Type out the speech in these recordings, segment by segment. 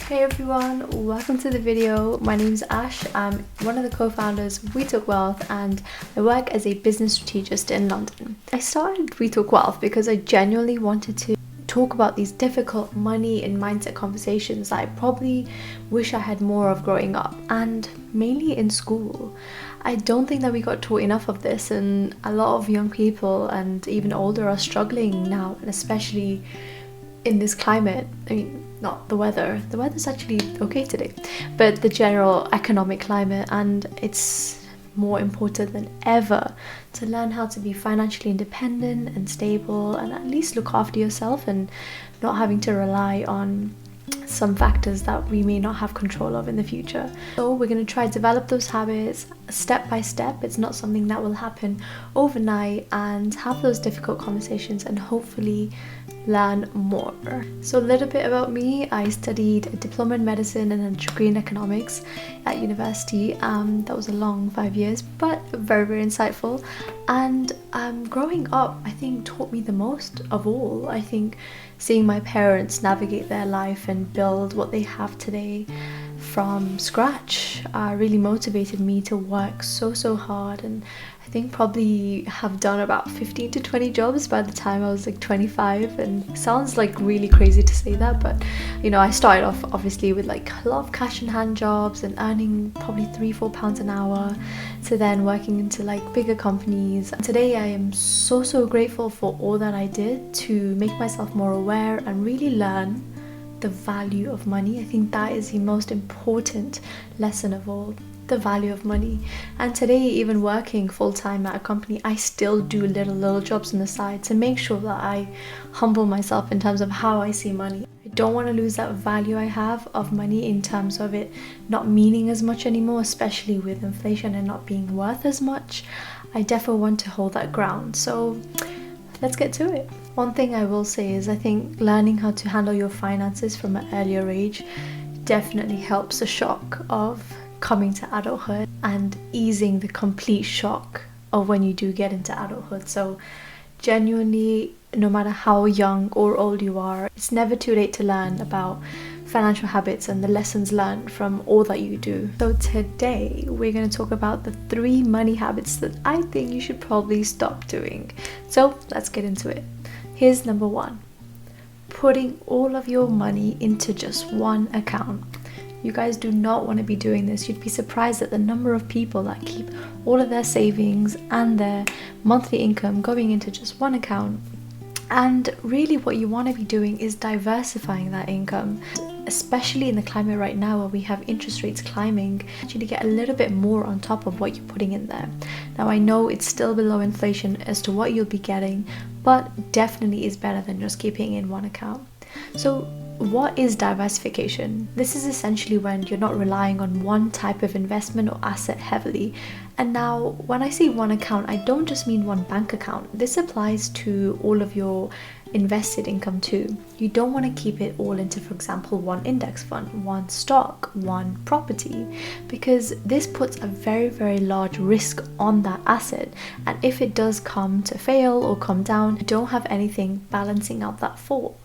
Hey everyone, welcome to the video. My name is Ash. I'm one of the co-founders of We Talk Wealth and I work as a business strategist in London. I started We Talk Wealth because I genuinely wanted to talk about these difficult money and mindset conversations that I probably wish I had more of growing up, and mainly in school. I don't think that we got taught enough of this, and a lot of young people and even older are struggling now, and especially in this climate. I mean, not the weather. The weather's actually okay today, but the general economic climate, and it's more important than ever to learn how to be financially independent and stable and at least look after yourself and not having to rely on some factors that we may not have control of in the future. So we're going to try to develop those habits step by step. It's not something that will happen overnight, and have those difficult conversations and hopefully learn more. So a little bit about me. I studied a diploma in medicine and a degree in economics at university. That was a long 5 years, but very, very insightful. And growing up, I think taught me the most of all. I think seeing my parents navigate their life and build what they have today from scratch really motivated me to work so hard, and I think probably have done about 15 to 20 jobs by the time I was like 25. And it sounds like really crazy to say that, but you know, I started off obviously with like a lot of cash in hand jobs and earning probably £3-4 an hour, to then working into like bigger companies. Today I am so grateful for all that I did to make myself more aware and really learn the value of money. I think that is the most important lesson of all, the value of money. And today, even working full-time at a company, I still do little jobs on the side to make sure that I humble myself in terms of how I see money. I don't want to lose that value I have of money in terms of it not meaning as much anymore, especially with inflation and not being worth as much. I definitely want to hold that ground. So let's get to it. One thing I will say is I think learning how to handle your finances from an earlier age definitely helps the shock of coming to adulthood and easing the complete shock of when you do get into adulthood. So genuinely, no matter how young or old you are, it's never too late to learn about financial habits and the lessons learned from all that you do. So today we're going to talk about the 3 money habits that I think you should probably stop doing. So let's get into it. Here's number 1. Putting all of your money into just one account. You guys do not want to be doing this. You'd be surprised at the number of people that keep all of their savings and their monthly income going into just one account. And really what you want to be doing is diversifying that income, especially in the climate right now where we have interest rates climbing. Actually get a little bit more on top of what you're putting in there. Now I know it's still below inflation as to what you'll be getting, but definitely is better than just keeping in one account. So what is diversification? This is essentially when you're not relying on one type of investment or asset heavily. And now when I say one account, I don't just mean one bank account. This applies to all of your invested income too. You don't want to keep it all into, for example, one index fund, one stock, one property, because this puts a very large risk on that asset. And if it does come to fail or come down, you don't have anything balancing out that fall.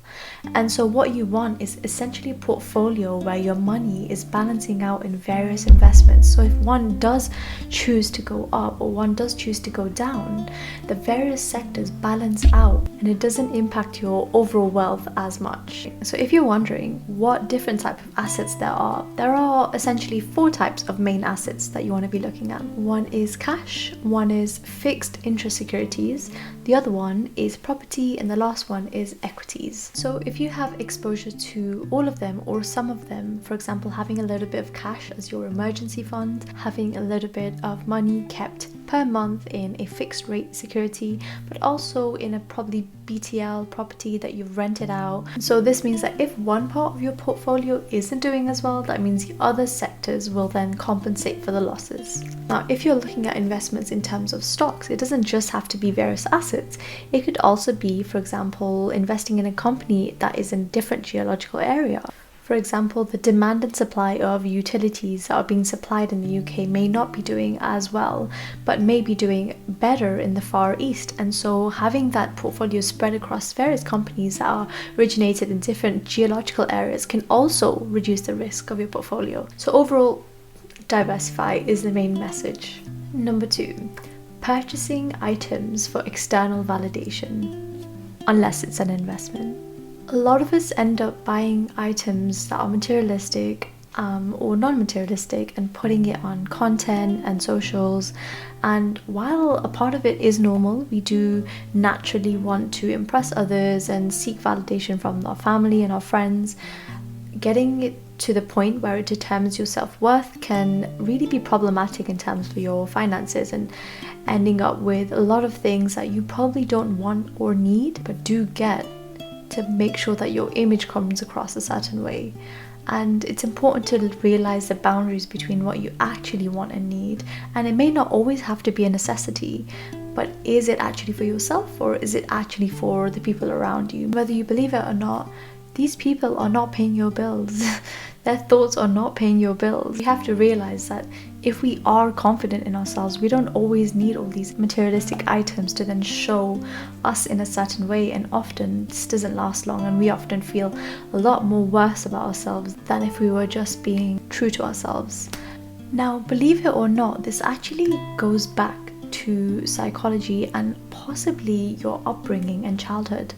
And so what you want is essentially a portfolio where your money is balancing out in various investments. So if one does choose to go up or one does choose to go down, the various sectors balance out and it doesn't impact your overall wealth as much. So if you're wondering what different type of assets there are essentially 4 types of main assets that you want to be looking at. One is cash, one is fixed interest securities, the other one is property, and the last one is equities. So if you have exposure to all of them or some of them, for example, having a little bit of cash as your emergency fund, having a little bit of money kept per month in a fixed rate security, but also in a probably BTL property that you've rented out. So this means that if one part of your portfolio isn't doing as well, that means the other sectors will then compensate for the losses. Now, if you're looking at investments in terms of stocks, it doesn't just have to be various assets. It could also be, for example, investing in a company that is in a different geological area. For example, the demand and supply of utilities that are being supplied in the UK may not be doing as well, but may be doing better in the Far East. And so having that portfolio spread across various companies that are originated in different geological areas can also reduce the risk of your portfolio. So overall, diversify is the main message. Number 2, purchasing items for external validation, unless it's an investment. A lot of us end up buying items that are materialistic or non-materialistic and putting it on content and socials. And while a part of it is normal, we do naturally want to impress others and seek validation from our family and our friends. Getting it to the point where it determines your self-worth can really be problematic in terms of your finances, and ending up with a lot of things that you probably don't want or need but do get to make sure that your image comes across a certain way. And it's important to realize the boundaries between what you actually want and need. And it may not always have to be a necessity, but is it actually for yourself, or is it actually for the people around you? Whether you believe it or not, these people are not paying your bills. Their thoughts are not paying your bills. We have to realize that if we are confident in ourselves, we don't always need all these materialistic items to then show us in a certain way. And often this doesn't last long, and we often feel a lot more worse about ourselves than if we were just being true to ourselves. Now, believe it or not, this actually goes back to psychology and possibly your upbringing and childhood.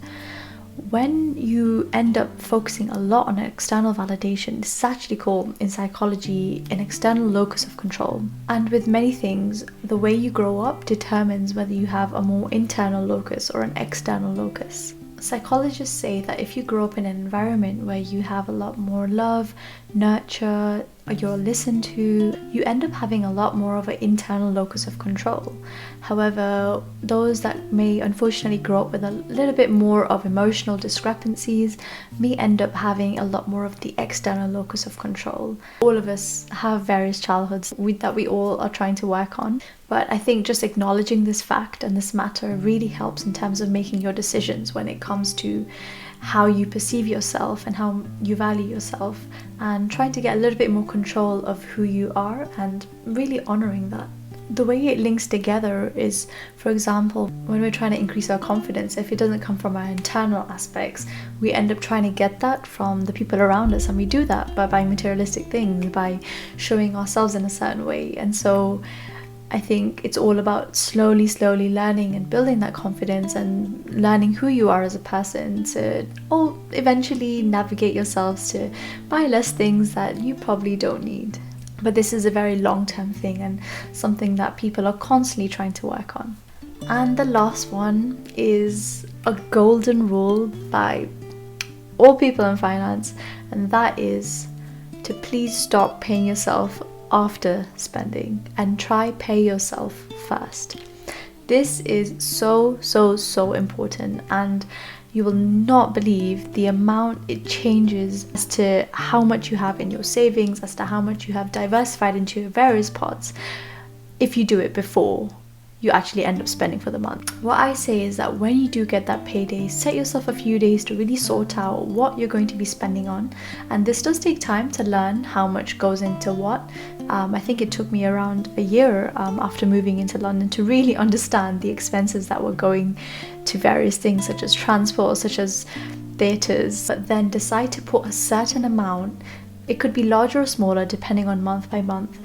When you end up focusing a lot on external validation, this is actually called in psychology an external locus of control. And with many things, the way you grow up determines whether you have a more internal locus or an external locus. Psychologists say that if you grow up in an environment where you have a lot more love, nurture, you're listened to, you end up having a lot more of an internal locus of control. However, those that may unfortunately grow up with a little bit more of emotional discrepancies may end up having a lot more of the external locus of control. All of us have various childhoods that we all are trying to work on. But I think just acknowledging this fact and this matter really helps in terms of making your decisions when it comes to how you perceive yourself and how you value yourself, and trying to get a little bit more control of who you are and really honoring that. The way it links together is, for example, when we're trying to increase our confidence, if it doesn't come from our internal aspects, we end up trying to get that from the people around us, and we do that by buying materialistic things, by showing ourselves in a certain way. And so I think it's all about slowly learning and building that confidence and learning who you are as a person to eventually navigate yourselves to buy less things that you probably don't need. But this is a very long-term thing and something that people are constantly trying to work on. And the last one is a golden rule by all people in finance, and that is to please stop paying yourself after spending and try pay yourself first. This is so important, and you will not believe the amount it changes as to how much you have in your savings, as to how much you have diversified into your various pots if you do it before you actually end up spending for the month. What I say is that when you do get that payday, set yourself a few days to really sort out what you're going to be spending on. And this does take time to learn how much goes into what. I think it took me around a year after moving into London to really understand the expenses that were going to various things such as transport, such as theatres, but then decide to put a certain amount, it could be larger or smaller depending on month by month,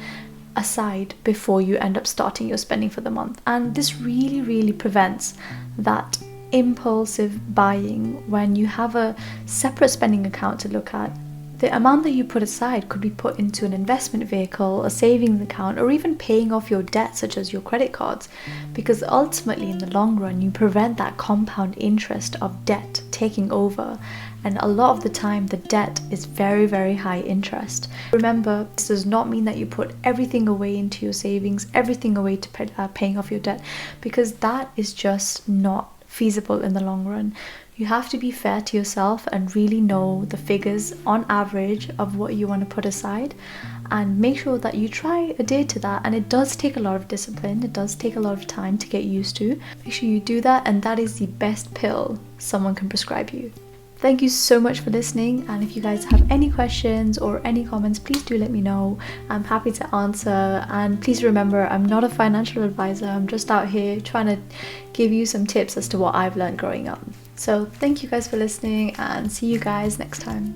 aside before you end up starting your spending for the month. And this really prevents that impulsive buying. When you have a separate spending account to look at, the amount that you put aside could be put into an investment vehicle, a savings account, or even paying off your debt such as your credit cards, because ultimately in the long run you prevent that compound interest of debt taking over. And a lot of the time the debt is very high interest. Remember, this does not mean that you put everything away into your savings, everything away to paying off your debt, because that is just not feasible in the long run. You have to be fair to yourself and really know the figures on average of what you want to put aside, and make sure that you try adhere to that. And it does take a lot of discipline, it does take a lot of time to get used to. Make sure you do that, and that is the best pill someone can prescribe you. Thank you so much for listening, and if you guys have any questions or any comments, please do let me know. I'm happy to answer, and please remember, I'm not a financial advisor. I'm just out here trying to give you some tips as to what I've learned growing up. So thank you guys for listening, and see you guys next time.